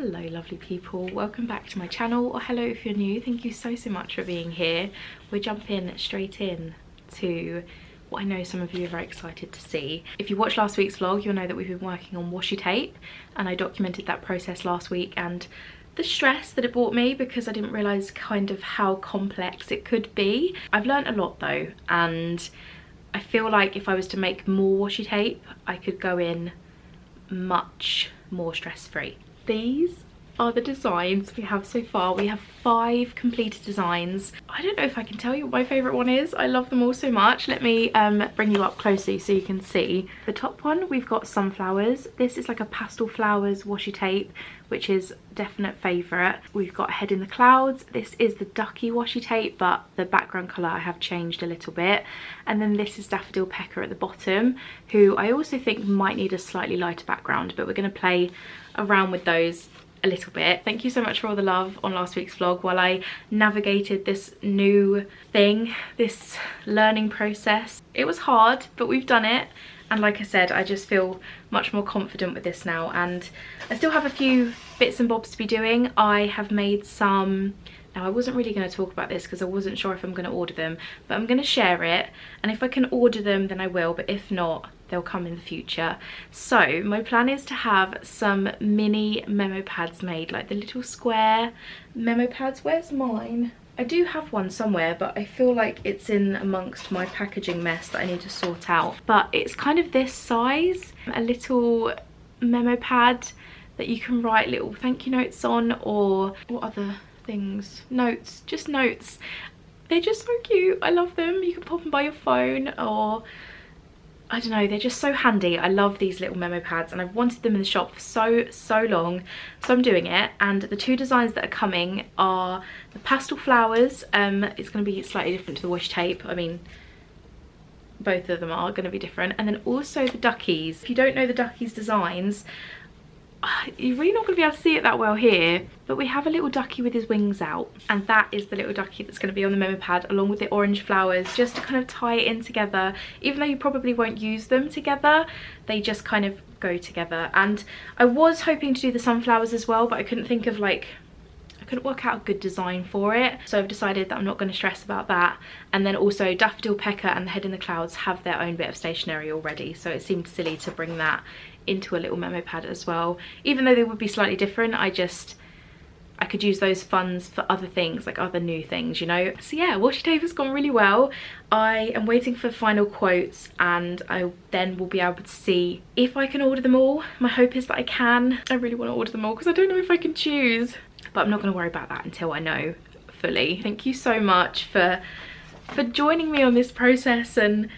Hello lovely people, welcome back to my channel, or hello if you're new. Thank you so much for being here. We're jumping straight in to what I know some of you are very excited to see. If you watched last week's vlog, you'll know that we've been working on washi tape, and I documented that process last week and the stress that it brought me because I didn't realise kind of how complex it could be. I've learnt a lot though, and I feel like if I was to make more washi tape, I could go in much more stress-free. These are the designs we have so far. We have 5 completed designs. I don't know if I can tell you what my favourite one is. I love them all so much. Let me bring you up closely so you can see. The top one, we've got sunflowers. This is like a pastel flowers washi tape, which is definite favourite. We've got Head in the Clouds. This is the ducky washi tape, but the background colour I have changed a little bit. And then this is Daffodil Pecker at the bottom, who I also think might need a slightly lighter background, but we're going to play around with those a little bit. Thank you so much for all the love on last week's vlog while I navigated this new thing, this learning process. It was hard, but we've done it. And like I said, I just feel much more confident with this now, and I still have a few bits and bobs to be doing. I have made some, now I wasn't really going to talk about this because I wasn't sure if I'm going to order them, but I'm going to share it, and if I can order them then I will, but if not, they'll come in the future. So my plan is to have some mini memo pads made, like the little square memo pads. Where's mine? I do have one somewhere, but I feel like it's in amongst my packaging mess that I need to sort out. But it's kind of this size, a little memo pad that you can write little thank you notes on, or what other things? Notes, just notes. They're just so cute. I love them. You can pop them by your phone, or I don't know, they're just so handy. I love these little memo pads, and I've wanted them in the shop for so long, so I'm doing it. And the 2 designs that are coming are the pastel flowers. It's going to be slightly different to the washi tape. I mean, both of them are going to be different. And then also the duckies. If you don't know the duckies designs, you're really not going to be able to see it that well here, but we have a little ducky with his wings out, and that is the little ducky that's going to be on the memo pad, along with the orange flowers, just to kind of tie it in together. Even though you probably won't use them together, they just kind of go together. And I was hoping to do the sunflowers as well, but I couldn't think of, like, I couldn't work out a good design for it, so I've decided that I'm not going to stress about that. And then also Daffodil Pecker and the Head in the Clouds have their own bit of stationery already, so it seemed silly to bring that into a little memo pad as well. Even though they would be slightly different, I could use those funds for other things, like other new things, you know. So yeah, washi tape has gone really well. I am waiting for final quotes, and I then will be able to see if I can order them all. My hope is that I can. I really want to order them all because I don't know if I can choose, but I'm not going to worry about that until I know fully. Thank you so much for joining me on this process, and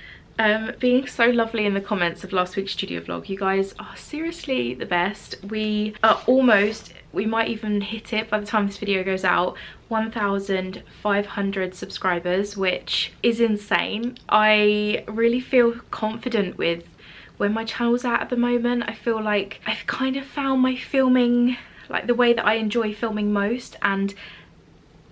being so lovely in the comments of last week's studio vlog. You guys are seriously the best. We are almost, we might even hit it by the time this video goes out, 1,500 subscribers, which is insane. I really feel confident with where my channel's at the moment. I feel like I've kind of found my filming, like the way that I enjoy filming most, and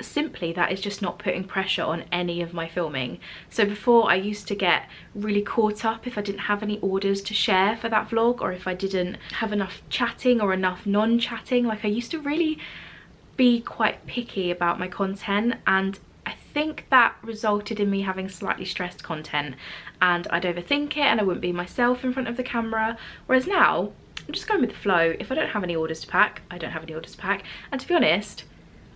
simply that is just not putting pressure on any of my filming. So before, I used to get really caught up if I didn't have any orders to share for that vlog, or if I didn't have enough chatting or enough non-chatting. Like, I used to really be quite picky about my content, and I think that resulted in me having slightly stressed content, and I'd overthink it and I wouldn't be myself in front of the camera. Whereas now I'm just going with the flow. If I don't have any orders to pack, I don't have any orders to pack. And to be honest,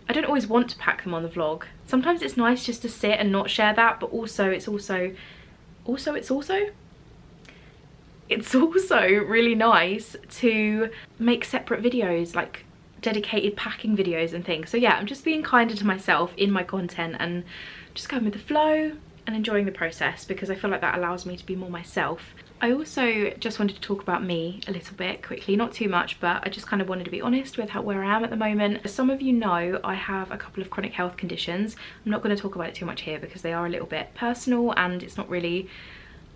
I don't always want to pack them on the vlog. Sometimes it's nice just to sit and not share that, but also it's also really nice to make separate videos, like dedicated packing videos and things. So yeah, I'm just being kinder to myself in my content and just going with the flow and enjoying the process, because I feel like that allows me to be more myself. I also just wanted to talk about me a little bit quickly, not too much, but I just kind of wanted to be honest with where I am at the moment. As some of you know, I have a couple of chronic health conditions. I'm not going to talk about it too much here because they are a little bit personal, and it's not really,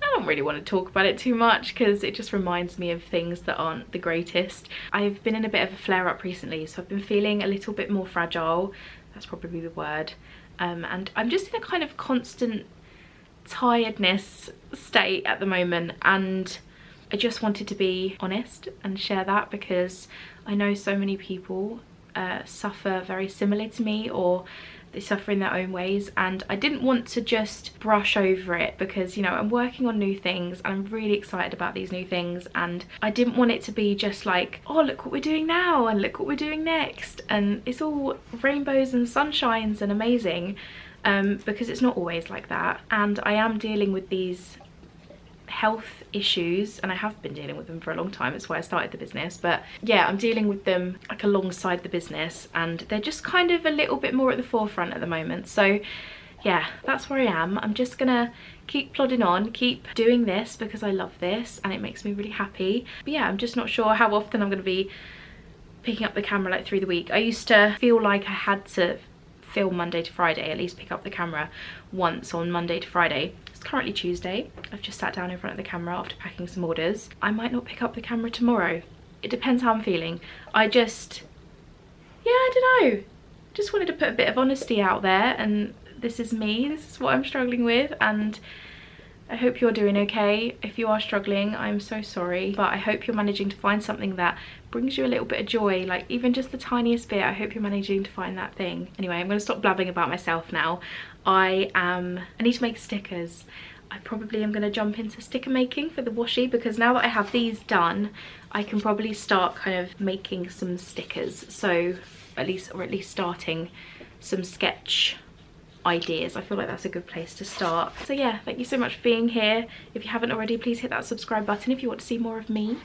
I don't really want to talk about it too much because it just reminds me of things that aren't the greatest. I've been in a bit of a flare-up recently, so I've been feeling a little bit more fragile. That's probably the word. And I'm just in a kind of constant tiredness state at the moment, and I just wanted to be honest and share that, because I know so many people suffer very similar to me, or they suffer in their own ways, and I didn't want to just brush over it, because, you know, I'm working on new things and I'm really excited about these new things, and I didn't want it to be just like, oh, look what we're doing now and look what we're doing next, and it's all rainbows and sunshines and amazing, because it's not always like that. And I am dealing with these health issues, and I have been dealing with them for a long time. It's why I started the business, but yeah, I'm dealing with them like alongside the business, and they're just kind of a little bit more at the forefront at the moment. So yeah, that's where I am. I'm just gonna keep plodding on, keep doing this because I love this and it makes me really happy. But yeah, I'm just not sure how often I'm gonna be picking up the camera like through the week. I used to feel like I had to film Monday to Friday, at least pick up the camera once on Monday to Friday. It's currently Tuesday. I've just sat down in front of the camera after packing some orders. I might not pick up the camera tomorrow. It depends how I'm feeling. I don't know. Just wanted to put a bit of honesty out there, and this is me, this is what I'm struggling with, and I hope you're doing okay. If you are struggling, I'm so sorry, but I hope you're managing to find something that brings you a little bit of joy, like even just the tiniest bit. I hope you're managing to find that thing. Anyway, I'm going to stop blabbing about myself now. I need to make stickers. I probably am going to jump into sticker making for the washi, because now that I have these done, I can probably start kind of making some stickers. So at least starting some sketch ideas. I feel like that's a good place to start. So yeah, thank you so much for being here. If you haven't already, please hit that subscribe button. If you want to see more of me,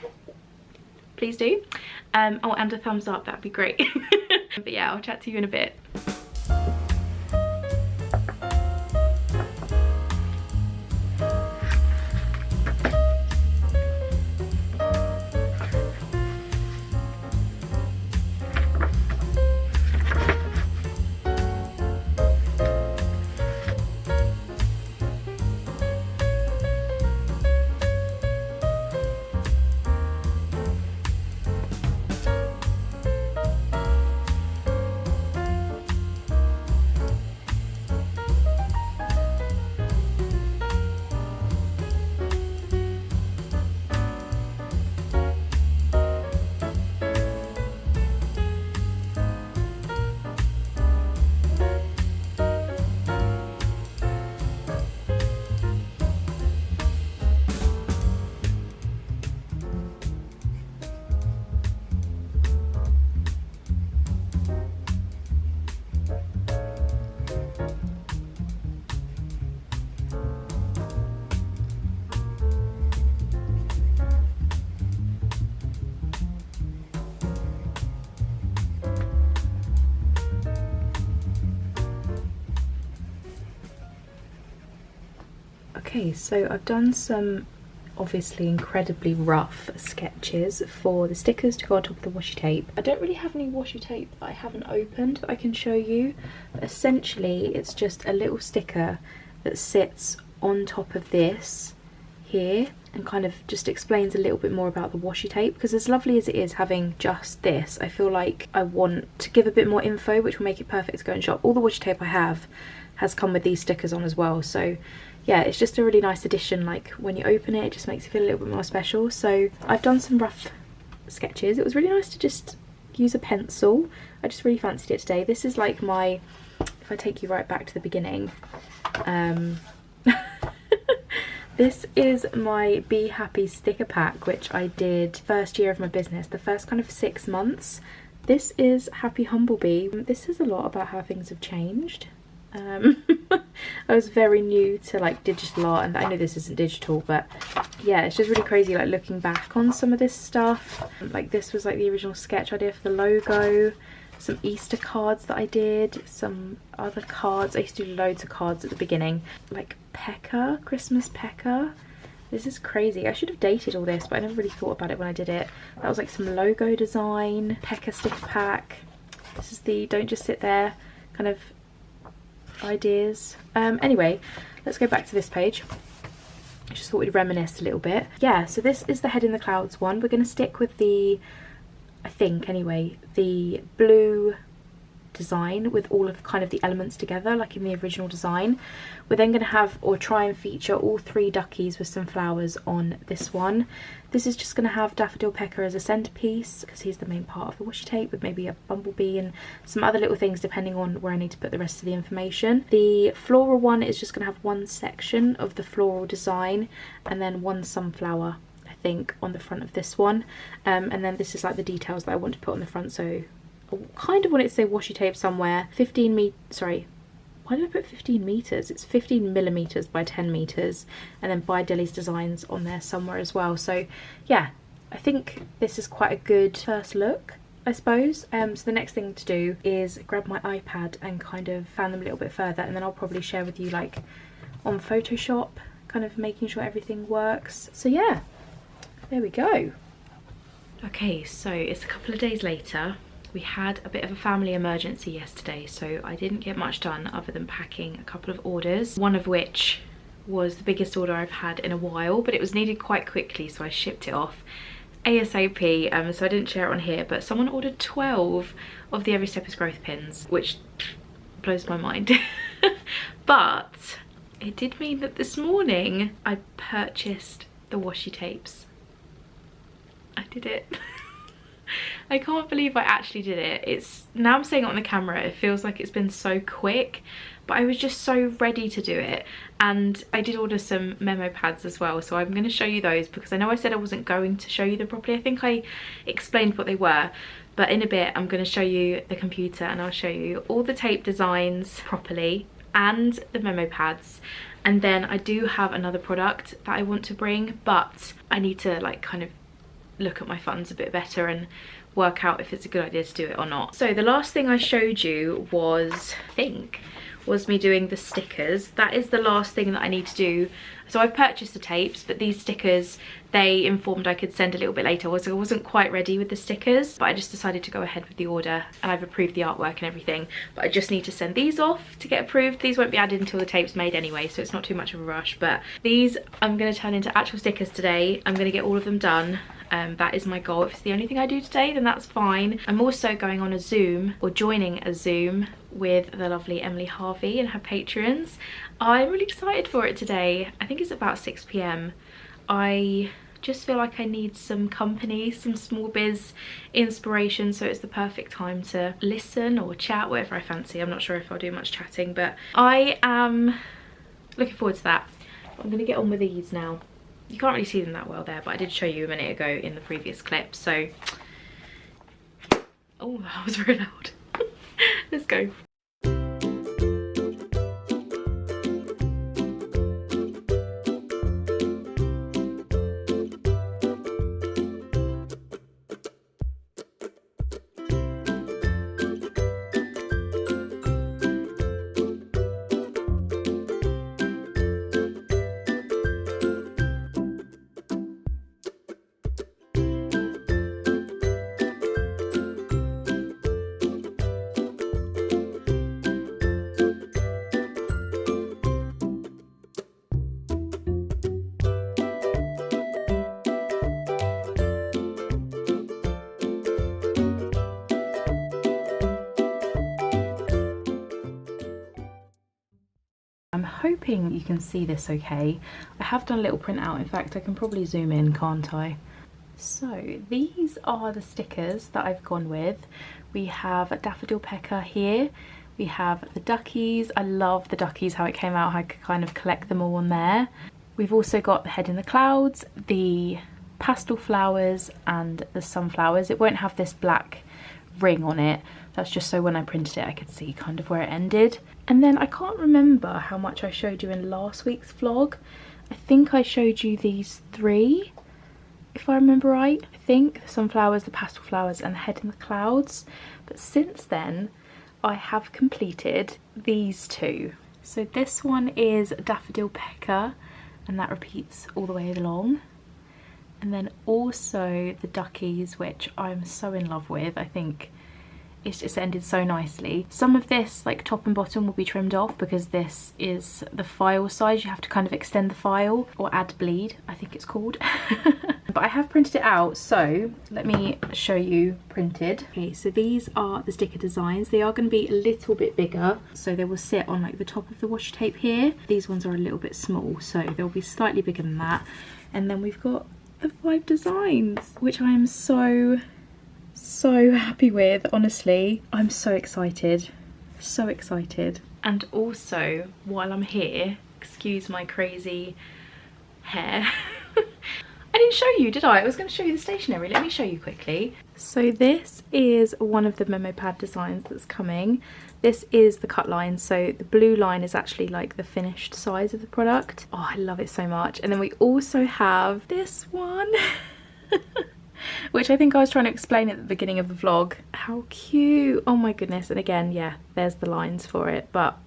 please do. Oh, and a thumbs up, that'd be great. But yeah, I'll chat to you in a bit. Okay, so I've done some obviously incredibly rough sketches for the stickers to go on top of the washi tape. I don't really have any washi tape that I haven't opened that I can show you, but essentially it's just a little sticker that sits on top of this here and kind of just explains a little bit more about the washi tape, because as lovely as it is having just this, I feel like I want to give a bit more info which will make it perfect to go and shop. All the washi tape I have has come with these stickers on as well, so yeah, it's just a really nice addition. Like when you open it, it just makes it feel a little bit more special. So I've done some rough sketches. It was really nice to just use a pencil. I just really fancied it today. This is like my, if I take you right back to the beginning, this is my Be Happy sticker pack, which I did first year of my business, the first kind of 6 months. This is Happy Humblebee. This is a lot about how things have changed. I was very new to like digital art, and I know this isn't digital, but yeah, it's just really crazy like looking back on some of this stuff. Like this was like the original sketch idea for the logo, some Easter cards that I did, some other cards. I used to do loads of cards at the beginning, like Pekka, Christmas Pekka. This is crazy. I should have dated all this, but I never really thought about it when I did it. That was like some logo design, Pekka sticker pack. This is the don't just sit there kind of ideas. Anyway, let's go back to this page. I just thought we'd reminisce a little bit. Yeah, so this is the Head in the Clouds one. We're going to stick with the, I think anyway, the blue design with all of kind of the elements together, like in the original design. We're then going to have, or try and feature, all 3 duckies with some flowers on this one. This is just going to have Daffodil Pecker as a centerpiece because he's the main part of the washi tape, with maybe a bumblebee and some other little things depending on where I need to put the rest of the information. The floral one is just going to have one section of the floral design and then one sunflower, I think, on the front of this one. And then this is like the details that I want to put on the front, so I kind of want it to say washi tape somewhere. 15 sorry, why did I put 15 meters? It's 15 millimeters by 10 meters, and then by Adele's designs on there somewhere as well. So yeah, I think this is quite a good first look, I suppose. So the next thing to do is grab my iPad and kind of fan them a little bit further, and then I'll probably share with you like on Photoshop, kind of making sure everything works. So yeah, there we go. Okay, so it's a couple of days later. We had a bit of a family emergency yesterday, so I didn't get much done other than packing a couple of orders, one of which was the biggest order I've had in a while, but it was needed quite quickly, so I shipped it off ASAP, so I didn't share it on here. But someone ordered 12 of the Every Step is Growth pins, which blows my mind. But it did mean that this morning I purchased the washi tapes. I did it. I can't believe I actually did it. It's now I'm saying it on the camera, it feels like it's been so quick, but I was just so ready to do it. And I did order some memo pads as well, so I'm going to show you those because I know I said I wasn't going to show you them properly. I think I explained what they were, but in a bit I'm going to show you the computer and I'll show you all the tape designs properly and the memo pads. And then I do have another product that I want to bring, but I need to like kind of look at my funds a bit better and work out if it's a good idea to do it or not. So the last thing I showed you was, I think, was me doing the stickers. That is the last thing that I need to do. So I've purchased the tapes, but these stickers, they informed I could send a little bit later. I wasn't quite ready with the stickers, but I just decided to go ahead with the order, and I've approved the artwork and everything. But I just need to send these off to get approved. These won't be added until the tape's made anyway, so it's not too much of a rush. But these I'm going to turn into actual stickers today. I'm going to get all of them done. That is my goal. If it's the only thing I do today, then that's fine. I'm also going on a Zoom, or joining a Zoom, with the lovely Emily Harvey and her patrons. I'm really excited for it today. I think it's about 6 PM. I just feel like I need some company, some small biz inspiration, so it's the perfect time to listen or chat, whatever I fancy. I'm not sure if I'll do much chatting, but I am looking forward to that. I'm gonna get on with these now. You can't really see them that well there, but I did show you a minute ago in the previous clip, so... Oh, that was very loud. Let's go. I'm hoping you can see this okay. I have done a little printout. In fact, I can probably zoom in, can't I? So these are the stickers that I've gone with. We have a Daffodil Pecker here. We have the duckies. I love the duckies, how it came out. I could kind of collect them all on there. We've also got the head in the clouds, the pastel flowers and the sunflowers. It won't have this black ring on it. That's just so when I printed it I could see kind of where it ended. And then I can't remember how much I showed you in last week's vlog. I think I showed you these 3, if I remember right. I think the sunflowers, the pastel flowers and the head in the clouds. But since then I have completed these 2. So this one is Daffodil Pecker, and that repeats all the way along. And then also the duckies, which I'm so in love with. I think it's just ended so nicely. Some of this, like top and bottom, will be trimmed off because this is the file size. You have to kind of extend the file, or add bleed, I think it's called. But I have printed it out, so let me show you printed. Okay, so these are the sticker designs. They are going to be a little bit bigger, so they will sit on like the top of the washi tape here. These ones are a little bit small, so they'll be slightly bigger than that. And then we've got the 5 designs, which I am so happy with. Honestly, I'm so excited, so excited. And also, while I'm here, excuse my crazy hair. I didn't show you, did I? I was going to show you the stationery. Let me show you quickly. So this is one of the memo pad designs that's coming. This is the cut line, so the blue line is actually like the finished size of the product. Oh, I love it so much. And then we also have this one. Which I think I was trying to explain at the beginning of the vlog. How cute. Oh my goodness. And again, yeah, there's the lines for it, but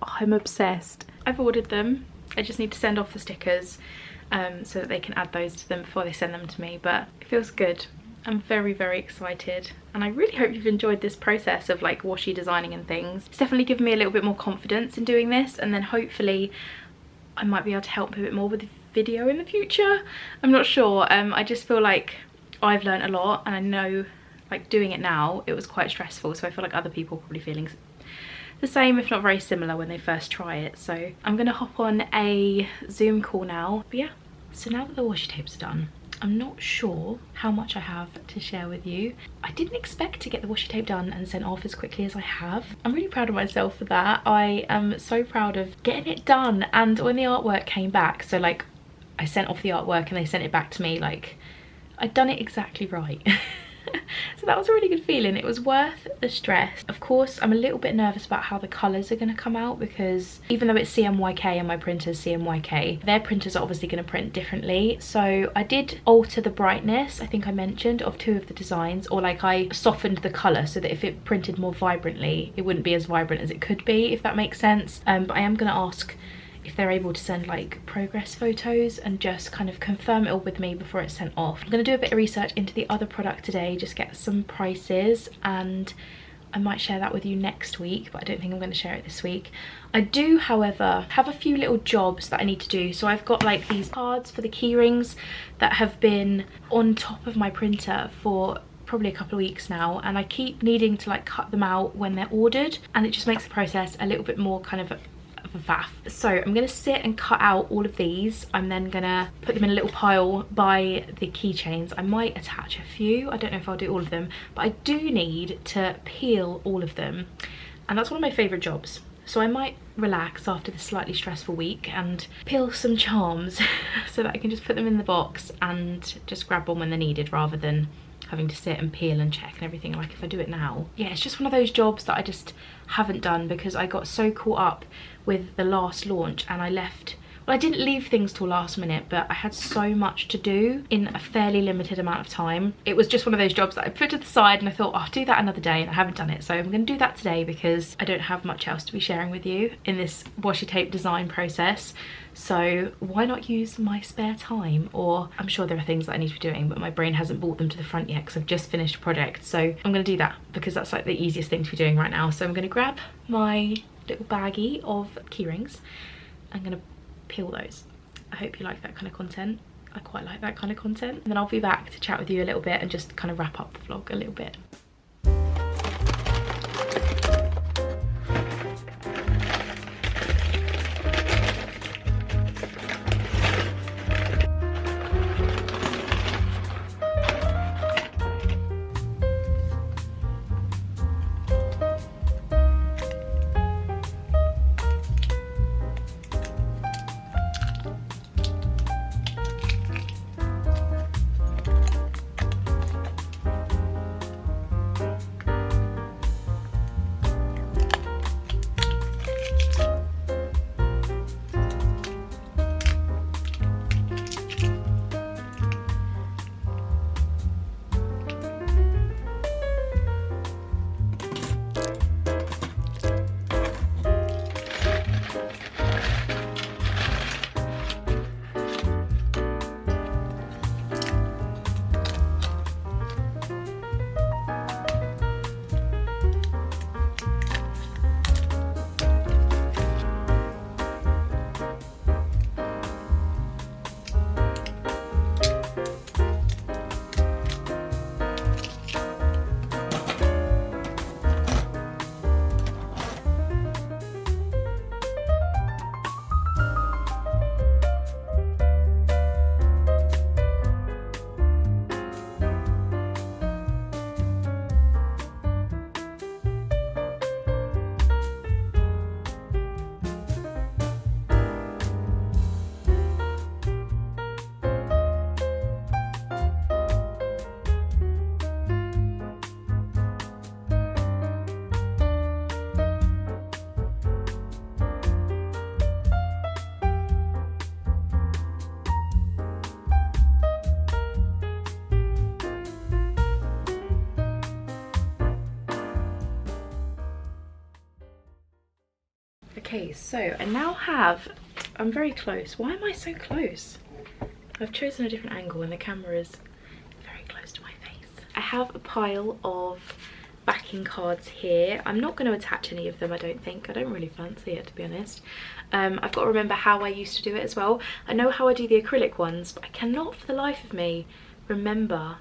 oh, I'm obsessed. I've ordered them. I just need to send off the stickers so that they can add those to them before they send them to me, but it feels good. I'm very excited, and I really hope you've enjoyed this process of like washi designing and things. It's definitely given me a little bit more confidence in doing this, and then hopefully I might be able to help a bit more with the video in the future. I'm not sure. I just feel like I've learned a lot, and I know like doing it now, it was quite stressful, so I feel like other people are probably feeling the same, if not very similar, when they first try it. So I'm gonna hop on a Zoom call now. But yeah, so now that the washi tapes are done, I'm not sure how much I have to share with you. I didn't expect to get the washi tape done and sent off as quickly as I have. I'm really proud of myself for that. I am so proud of getting it done. And when the artwork came back, so like I sent off the artwork and they sent it back to me, like I'd done it exactly right. So that was a really good feeling. It was worth the stress. Of course, I'm a little bit nervous about how the colours are going to come out, because even though it's CMYK and my printer's CMYK, their printers are obviously going to print differently. So I did alter the brightness, I think I mentioned, of 2 of the designs, or like I softened the colour so that if it printed more vibrantly, it wouldn't be as vibrant as it could be, if that makes sense. But I am going to ask if they're able to send like progress photos and just kind of confirm it all with me before it's sent off. I'm going to do a bit of research into the other product today, just get some prices, and I might share that with you next week, but I don't think I'm going to share it this week. I do, however, have a few little jobs that I need to do. So I've got like these cards for the key rings that have been on top of my printer for probably a couple of weeks now, and I keep needing to like cut them out when they're ordered, and it just makes the process a little bit more kind of a faff. So I'm gonna sit and cut out all of these. I'm then gonna put them in a little pile by the keychains. I might attach a few, I don't know if I'll do all of them, but I do need to peel all of them, and that's one of my favorite jobs. So I might relax after this slightly stressful week and peel some charms so that I can just put them in the box and just grab one when they're needed, rather than having to sit and peel and check and everything like if I do it now. Yeah, it's just one of those jobs that I just haven't done because I got so caught up with the last launch, and I left, well, I didn't leave things till last minute, but I had so much to do in a fairly limited amount of time. It was just one of those jobs that I put to the side and I thought, oh, I'll do that another day, and I haven't done it. So I'm going to do that today because I don't have much else to be sharing with you in this washi tape design process. So why not use my spare time? Or I'm sure there are things that I need to be doing, but my brain hasn't brought them to the front yet because I've just finished a project. So I'm going to do that because that's like the easiest thing to be doing right now. So I'm going to grab my little baggie of key rings. I'm going to peel those. I hope you like that kind of content. I quite like that kind of content. And then I'll be back to chat with you a little bit and just kind of wrap up the vlog a little bit. Okay, so I now have, I'm very close. Why am I so close? I've chosen a different angle and the camera is very close to my face. I have a pile of backing cards here. I'm not going to attach any of them, I don't think. I don't really fancy it, to be honest. I've got to remember how I used to do it as well. I know how I do the acrylic ones, but I cannot for the life of me remember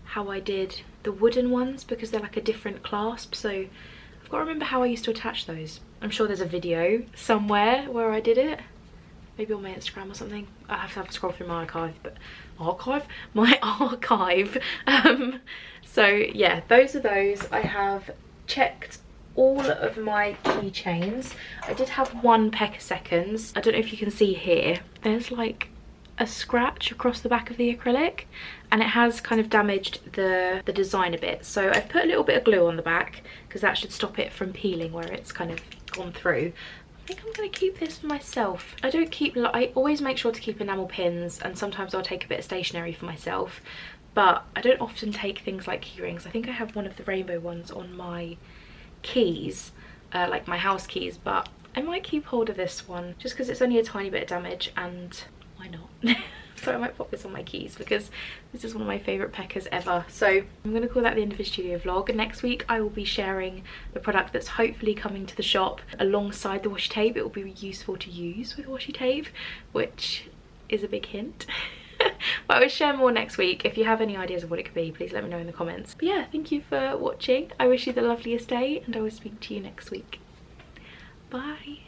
how I did the wooden ones because they're like a different clasp. So I've got to remember how I used to attach those. I'm sure there's a video somewhere where I did it. Maybe on my Instagram or something. I have to scroll through my archive, but my archive. So yeah, those are those. I have checked all of my keychains. I did have one peck a seconds. I don't know if you can see here. There's like a scratch across the back of the acrylic and it has kind of damaged the design a bit. So I've put a little bit of glue on the back because that should stop it from peeling where it's kind of gone through. I think I'm going to keep this for myself. I always make sure to keep enamel pins and sometimes I'll take a bit of stationery for myself, but I don't often take things like key rings. I think I have one of the rainbow ones on my keys, like my house keys, but I might keep hold of this one just because it's only a tiny bit of damage and why not? So I might pop this on my keys because this is one of my favourite peckers ever. So I'm going to call that the end of the studio vlog. Next week I will be sharing the product that's hopefully coming to the shop alongside the washi tape. It will be useful to use with washi tape, which is a big hint. But I will share more next week. If you have any ideas of what it could be, please let me know in the comments. But yeah, thank you for watching. I wish you the loveliest day and I will speak to you next week. Bye.